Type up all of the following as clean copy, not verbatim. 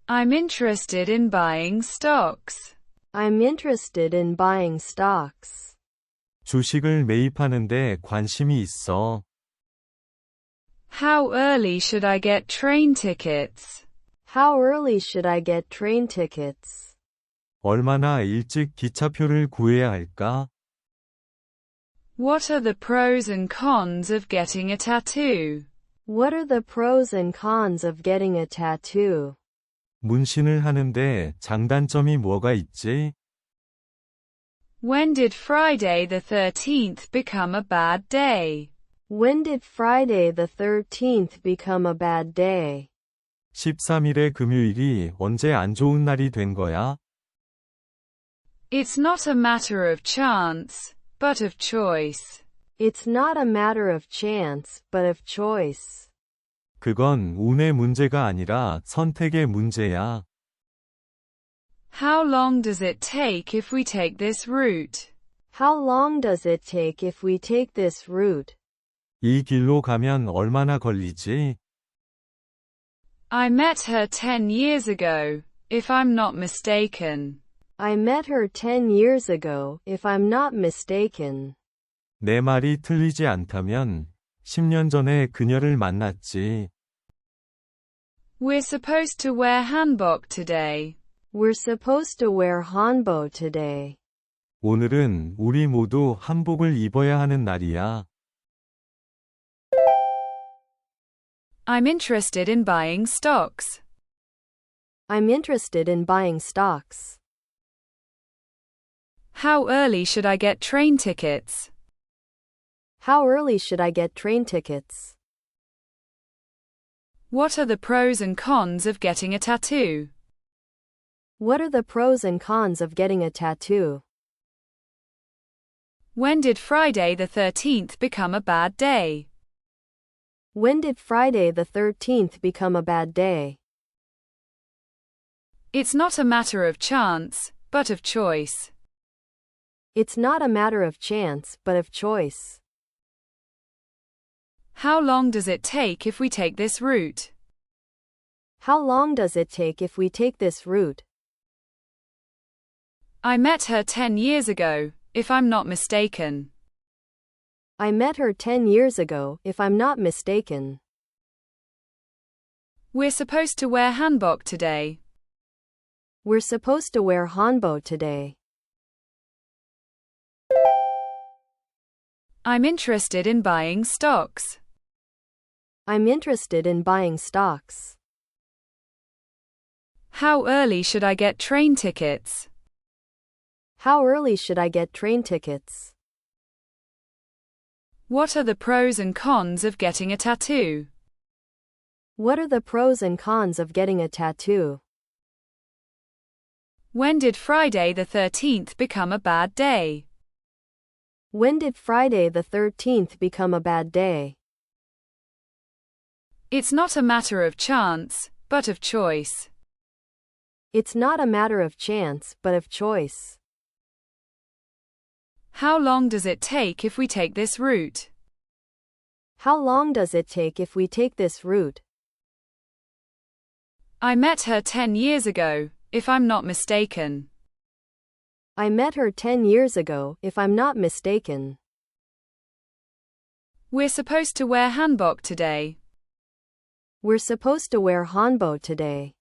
I'm interested in buying stocks. I'm interested in buying stocks. 주식을 매입하는데 관심이 있어. How early should I get train tickets? How early should I get train tickets? 얼마나 일찍 기차표를 구해야 할까? What are the pros and cons of getting a tattoo? What are the pros and cons of getting a tattoo? 문신을 하는데 장단점이 뭐가 있지? When did Friday the 13th become a bad day? When did Friday the 13th become a bad day? 13일의 금요일이 언제 안 좋은 날이 된 거야? It's not a matter of chance, but of choice. It's not a matter of chance, but of choice. 그건 운의 문제가 아니라 선택의 문제야. How long does it take if we take this route? How long does it take if we take this route? 이 길로 가면 얼마나 걸리지? I met her 10 years ago, if I'm not mistaken. I met her 10 years ago, if I'm not mistaken. 내 말이 틀리지 않다면 10년 전에 그녀를 만났지. We're supposed to wear Hanbok today. We're supposed to wear Hanbok today. 오늘은 우리 모두 한복을 입어야 하는 날이야. I'm interested in buying stocks. I'm interested in buying stocks. How early should I get train tickets? How early should I get train tickets? What are the pros and cons of getting a tattoo? What are the pros and cons of getting a tattoo? When did Friday the 13th become a bad day? When did Friday the 13th become a bad day? It's not a matter of chance, but of choice. It's not a matter of chance, but of choice. How long does it take if we take this route? How long does it take if we take this route? I met her 10 years ago, if I'm not mistaken. I met her 10 years ago, if I'm not mistaken. We're supposed to wear Hanbok today. We're supposed to wear Hanbok today. I'm interested in buying stocks. I'm interested in buying stocks. How early should I get train tickets? How early should I get train tickets? What are the pros and cons of getting a tattoo? What are the pros and cons of getting a tattoo? When did Friday the 13th become a bad day? When did Friday the 13th become a bad day? It's not a matter of chance, but of choice. It's not a matter of chance, but of choice. How long does it take if we take this route? How long does it take if we take this route? I met her 10 years ago, if I'm not mistaken. I met her 10 years ago, if I'm not mistaken. We're supposed to wear Hanbok today. We're supposed to wear Hanbok today.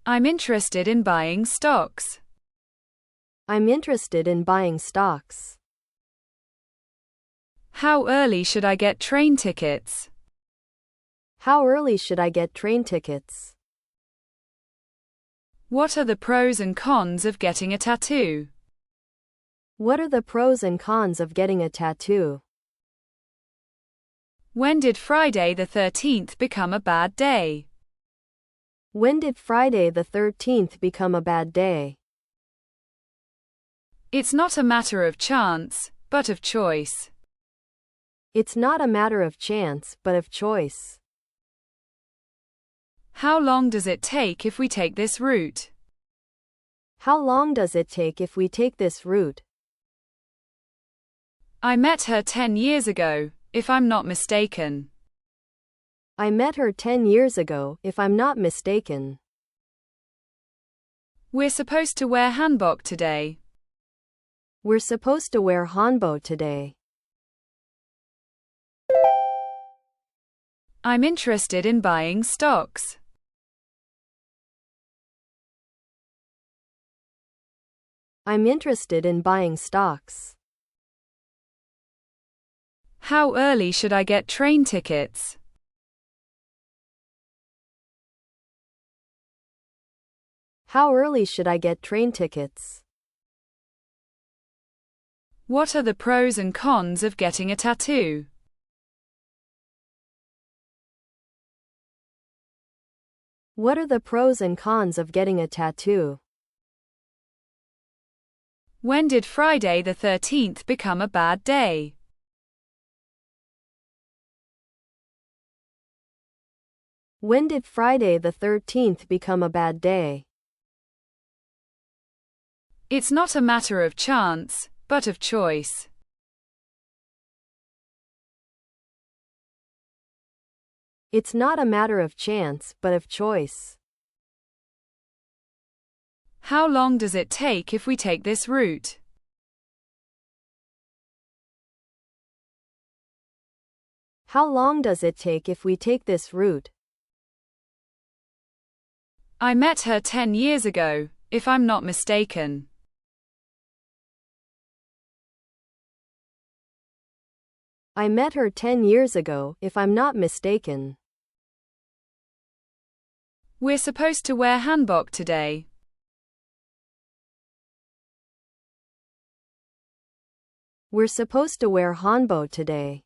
I'm interested in buying stocks. I'm interested in buying stocks. How early should I get train tickets? How early should I get train tickets? What are the pros and cons of getting a tattoo? What are the pros and cons of getting a tattoo? When did Friday the 13th become a bad day? When did Friday the 13th become a bad day? It's not a matter of chance, but of choice. It's not a matter of chance, but of choice. How long does it take if we take this route? How long does it take if we take this route? I met her 10 years ago, if I'm not mistaken. I met her 10 years ago, if I'm not mistaken. We're supposed to wear Hanbok today. We're supposed to wear Hanbok today. I'm interested in buying stocks. I'm interested in buying stocks. How early should I get train tickets? How early should I get train tickets? What are the pros and cons of getting a tattoo? What are the pros and cons of getting a tattoo? When did Friday the 13th become a bad day? When did Friday the 13th become a bad day? It's not a matter of chance, but of choice. It's not a matter of chance, but of choice. How long does it take if we take this route? How long does it take if we take this route? I met her 10 years ago, if I'm not mistaken. I met her 10 years ago, if I'm not mistaken. We're supposed to wear Hanbok today. We're supposed to wear Hanbok today.